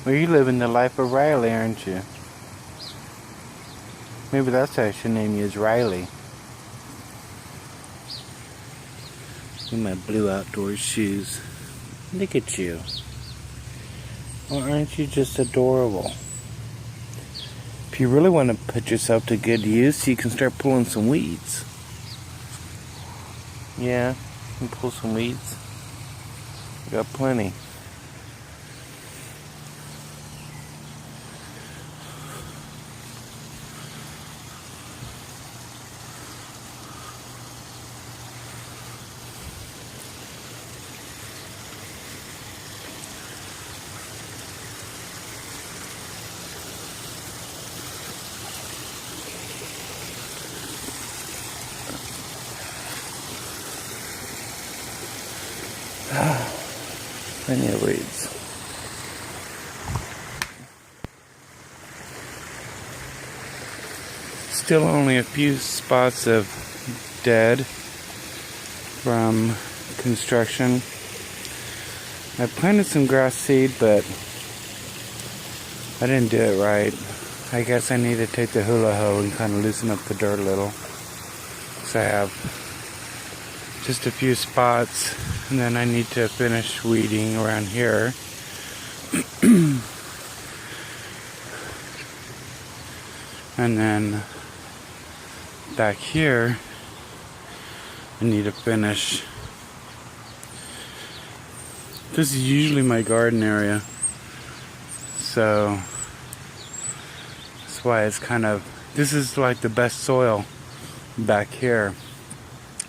Well, you living the life of Riley, aren't you? Maybe that's how I should name you, is Riley. In my blue outdoor shoes. Look at you. Well, aren't you just adorable? If you really want to put yourself to good use, you can start pulling some weeds. Yeah, you can pull some weeds. We got plenty. Plenty of weeds. Still only a few spots of dead from construction. I planted some grass seed, but I didn't do it right. I guess I need to take the hula hoe and kind of loosen up the dirt a little. So I have just a few spots, and then I need to finish weeding around here. And then back here I need to finish. This is usually my garden area, so that's why it's kind of, this is like the best soil back here.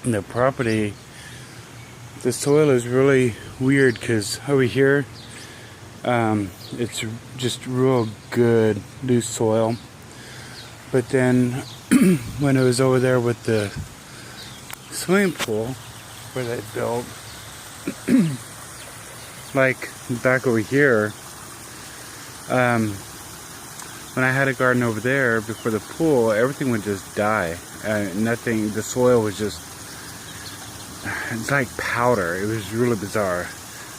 The property, the soil is really weird because over here it's just real good loose soil, but then when it was over there with the swimming pool where they built, like back over here, when I had a garden over there before the pool, everything would just die. Nothing, the soil was just, it's like powder. It was really bizarre.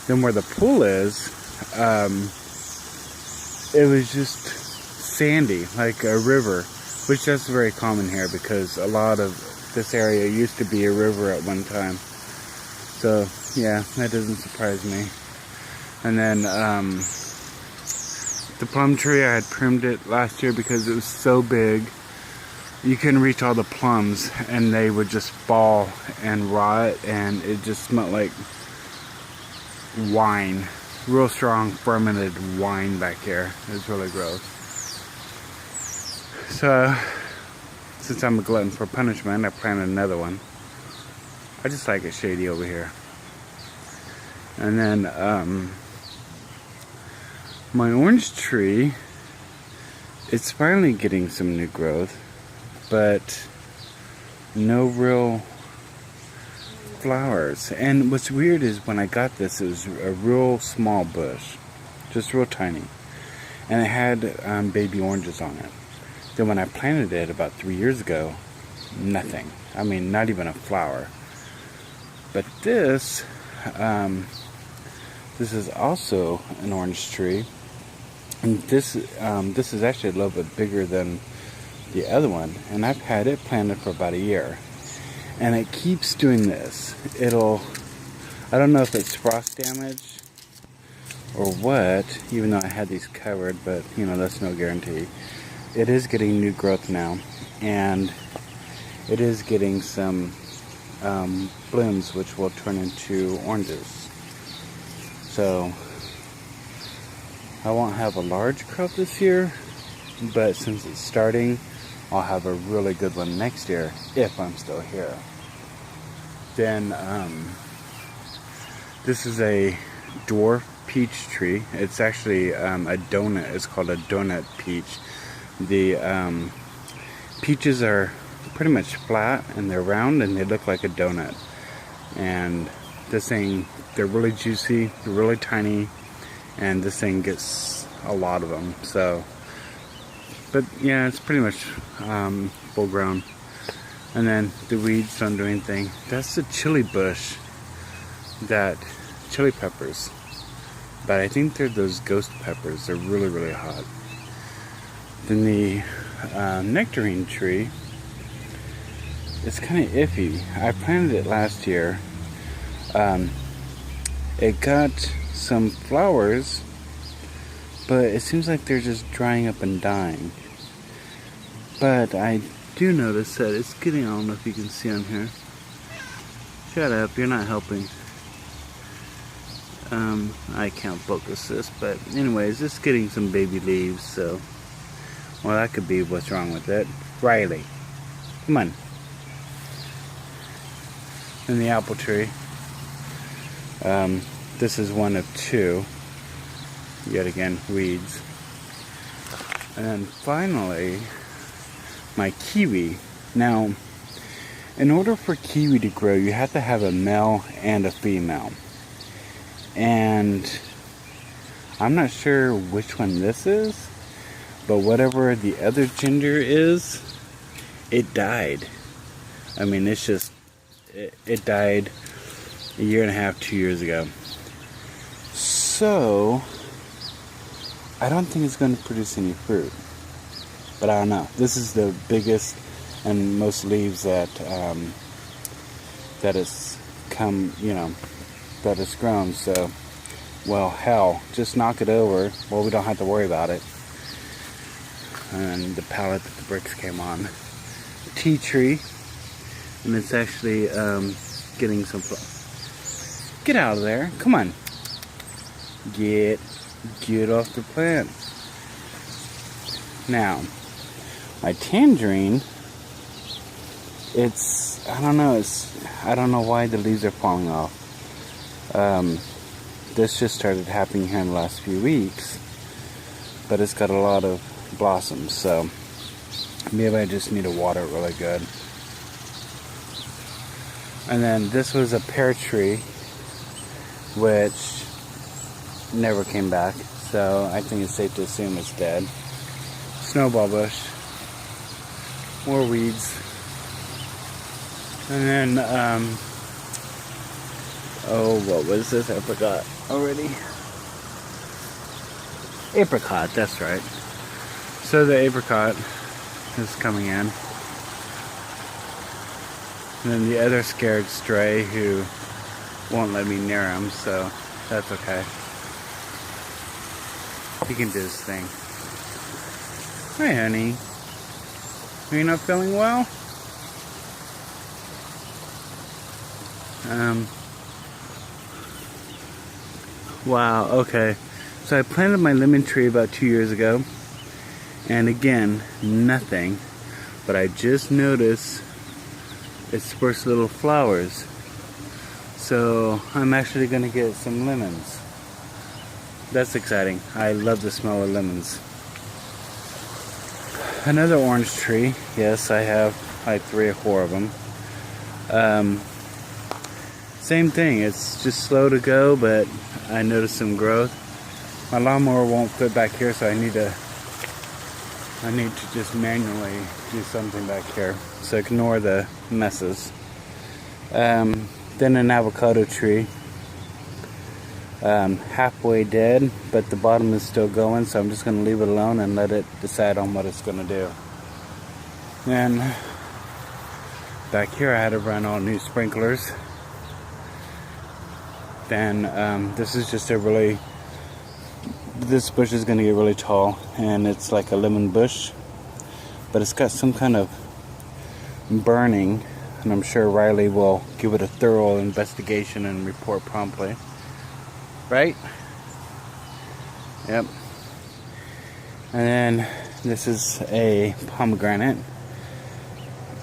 Then where the pool is, it was just sandy, like a river, which that's very common here because a lot of this area used to be a river at one time. So yeah, that doesn't surprise me. And then the plum tree, I had pruned it last year because it was so big. You couldn't reach all the plums and they would just fall and rot, and it just smelled like wine. Real strong fermented wine back here. It was really gross. So, since I'm a glutton for punishment, I planted another one. I just like it shady over here. And then, my orange tree, it's finally getting some new growth, but no real flowers. And what's weird is when I got this, it was a real small bush, just real tiny, and it had baby oranges on it. Then when I planted it about 3 years ago, nothing. I mean, not even a flower. But this is also an orange tree, and this is actually a little bit bigger than the other one, and I've had it planted for about a year, and it keeps doing this. I don't know if it's frost damage or what, even though I had these covered, but you know, that's no guarantee. It is getting new growth now, and it is getting some blooms which will turn into oranges. So I won't have a large crop this year, but since it's starting, I'll have a really good one next year if I'm still here. Then this is a dwarf peach tree. It's actually a donut. It's called a donut peach. The peaches are pretty much flat and they're round and they look like a donut. And this thing, they're really juicy, they're really tiny, and this thing gets a lot of them. So, but yeah, it's pretty much full grown. And then the weeds don't do anything. That's the chili bush, that chili peppers. but I think they're those ghost peppers. They're really, really hot. Then the nectarine tree, it's kind of iffy. I planted it last year. It got some flowers, but it seems like they're just drying up and dying. But I do notice that it's getting, I don't know if you can see on here. Shut up, you're not helping. I can't focus this, but anyways, it's getting some baby leaves, so, well, that could be what's wrong with it. Riley, come on. And the apple tree. This is one of two. Yet again, weeds. And then finally, my kiwi. Now, in order for kiwi to grow, you have to have a male and a female. And I'm not sure which one this is, but whatever the other gender is, it died. I mean, it's just, it died a year and a half, 2 years ago. So, I don't think it's going to produce any fruit. But I don't know. This is the biggest and most leaves that it's come, that it's grown. So, well, hell, just knock it over. Well, we don't have to worry about it. And the pallet that the bricks came on. Tea tree. And it's actually getting some flowers. Get out of there. Come on. Get off the plant. Now, my tangerine, I don't know why the leaves are falling off. This just started happening here in the last few weeks, but it's got a lot of blossoms, so maybe I just need to water it really good. And then this was a pear tree, which never came back, so I think it's safe to assume it's dead. Snowball bush, more weeds, and then what was this? I forgot already. Apricot, that's right. So the apricot is coming in. And then the other scared stray who won't let me near him, so that's okay. He can do his thing. Hi, honey. Are you not feeling well? Wow, okay. So I planted my lemon tree about 2 years ago. And again, nothing. But I just noticed its first little flowers. So I'm actually going to get some lemons. That's exciting. I love the smell of lemons. Another orange tree. Yes, I have like 3 or 4 of them. Same thing. It's just slow to go, but I noticed some growth. My lawnmower won't fit back here, so I need to just manually do something back here. So ignore the messes. Then an avocado tree. Halfway dead, but the bottom is still going, so I'm just going to leave it alone and let it decide on what it's going to do. Then back here I had to run all new sprinklers. Then this is just this bush is going to get really tall, and it's like a lemon bush, but it's got some kind of burning, and I'm sure Riley will give it a thorough investigation and report promptly. Right? Yep. And then this is a pomegranate,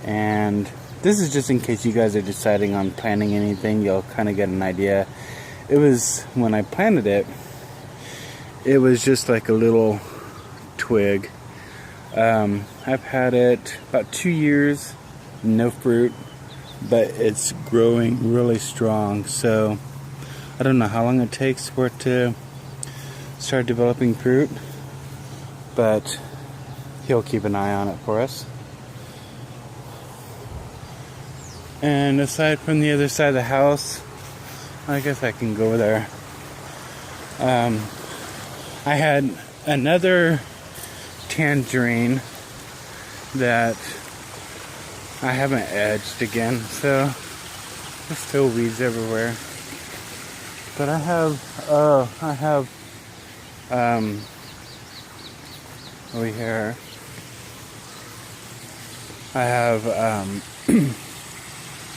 and this is just in case you guys are deciding on planting anything, you'll kind of get an idea. It was, when I planted it, it was just like a little twig. I've had it about 2 years, no fruit, but it's growing really strong, so I don't know how long it takes for it to start developing fruit, but he'll keep an eye on it for us. And aside from the other side of the house, I guess I can go there. I had another tangerine that I haven't edged again, so there's still weeds everywhere. But I have over here, I have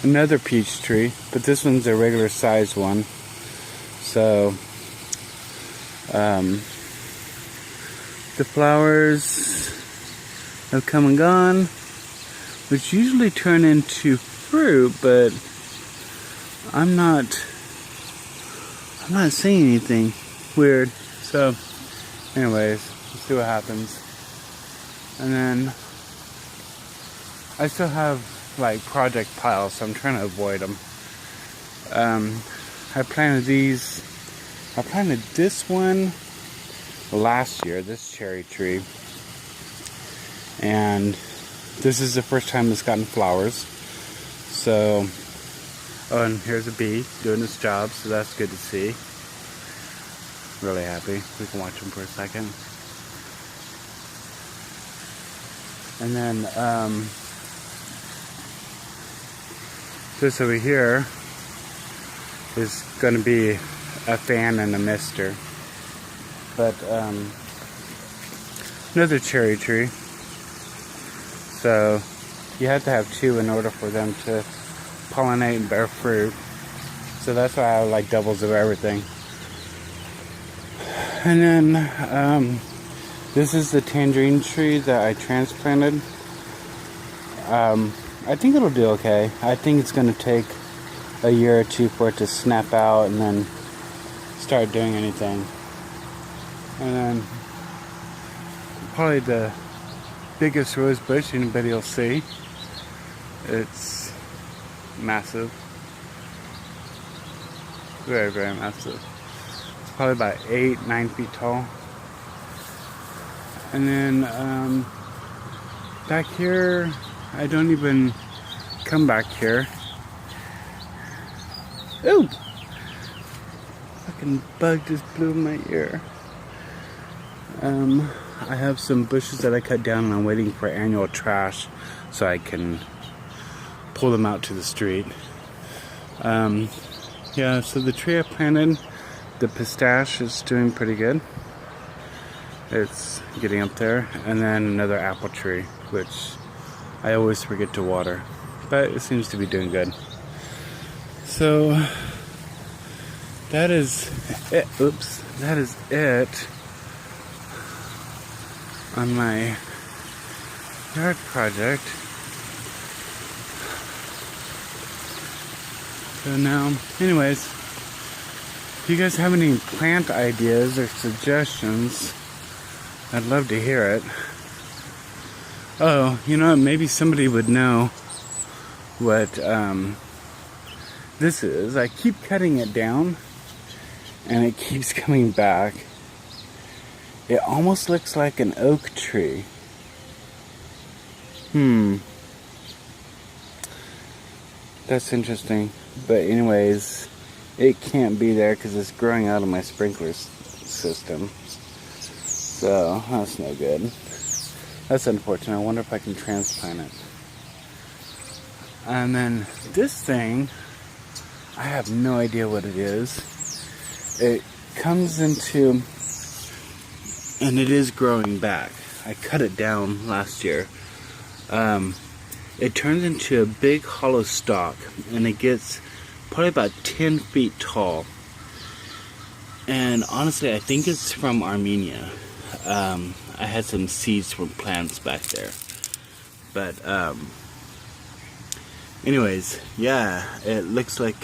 another peach tree, but this one's a regular size one. So the flowers have come and gone, which usually turn into fruit, but I'm not seeing anything weird. So anyways, let's see what happens. And then I still have like project piles, so I'm trying to avoid them. I planted this one last year, this cherry tree, and this is the first time it's gotten flowers. So, oh, and here's a bee doing its job, so that's good to see. Really happy. We can watch him for a second. And then this over here is going to be a fan and a mister. But another cherry tree. So you have to have two in order for them to pollinate and bear fruit. So that's why I have like doubles of everything. And then this is the tangerine tree that I transplanted. I think it'll do okay. I think it's going to take a year or two for it to snap out and then start doing anything. And then probably the biggest rose bush anybody will see. It's massive. Very, very massive. It's probably about 8-9 feet tall. And then back here, I don't even come back here. Ooh! Fucking bug just blew in my ear. I have some bushes that I cut down and I'm waiting for annual trash so I can pull them out to the street. Yeah, so the tree I planted, the pistache, is doing pretty good. It's getting up there. And then another apple tree, which I always forget to water, but it seems to be doing good. So that is it. Oops, that is it on my yard project. So now, anyways, if you guys have any plant ideas or suggestions, I'd love to hear it. Oh, you know, maybe somebody would know what this is. I keep cutting it down and it keeps coming back. It almost looks like an oak tree. That's interesting. But anyways, it can't be there because it's growing out of my sprinkler system. So that's no good. That's unfortunate. I wonder if I can transplant it. And then this thing, I have no idea what it is. It comes into, and it is growing back. I cut it down last year. It turns into a big hollow stalk, and it gets probably about 10 feet tall. And honestly, I think it's from Armenia. I had some seeds from plants back there. But, anyways, yeah, it looks like,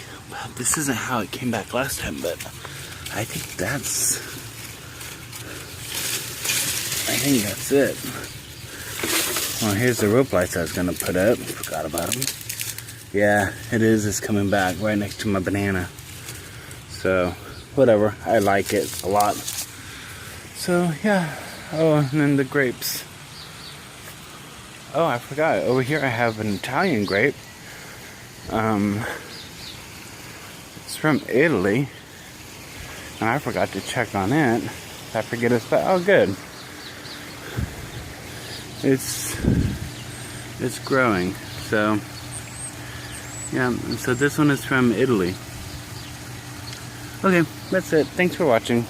this isn't how it came back last time, but I think that's it. Well, here's the rope lights I was going to put up. Forgot about them. Yeah, it is. It's coming back right next to my banana. So, whatever. I like it a lot. So, yeah. Oh, and then the grapes. Oh, I forgot. Over here I have an Italian grape. It's from Italy. And I forgot to check on it. I forget it's, oh good. It's growing. So yeah, so this one is from Italy. Okay, that's it. Thanks for watching.